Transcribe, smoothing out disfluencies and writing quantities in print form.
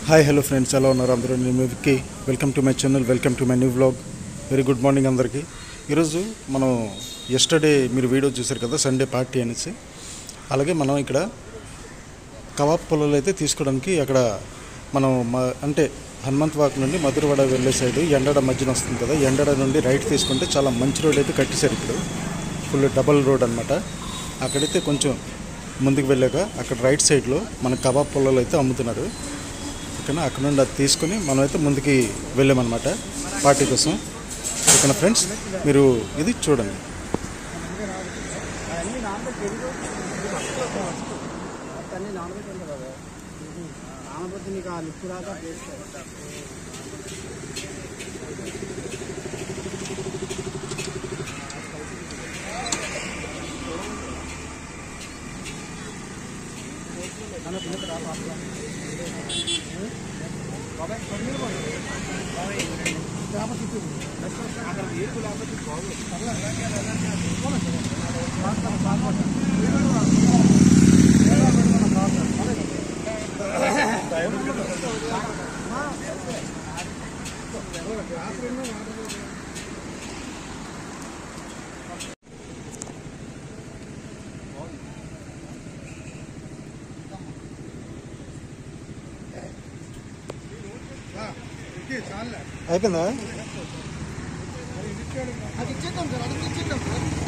Hi hello friends, ఎలా ఉన్నారు అందరూ? నేను Vicky. Welcome to my channel, welcome to my new vlog. Very good morning అందరికీ. ఈరోజు మనం ఎస్టర్డే మీరు వీడియో చూశారు కదా, సండే పార్టీ అనేసి. అలాగే మనం ఇక్కడ కబాబ్ పొలాలు అయితే తీసుకోవడానికి అక్కడ మనం అంటే హనుమంత్ వాక్ నుండి మధురవాడ వెళ్ళే సైడ్ ఎండడ మధ్యన వస్తుంది కదా, ఎండడ నుండి రైట్ తీసుకుంటే చాలా మంచి రోడ్ అయితే కట్టేశారు. ఇప్పుడు ఫుల్ డబల్ రోడ్ అనమాట. అక్కడైతే కొంచెం ముందుకు వెళ్ళాక అక్కడ రైట్ సైడ్లో మన కబాబ్ పొలాలు అయితే అమ్ముతున్నారు. ఓకేనా, అక్కడ నుండి అది తీసుకొని మనమైతే ముందుకి వెళ్ళామన్నమాట పార్టీ కోసం. ఓకేనా ఫ్రెండ్స్, మీరు ఇది చూడండి. అయిపోయిందా? అది ఇచ్చేద్దాం సార్, అది ఇచ్చేద్దాం సార్.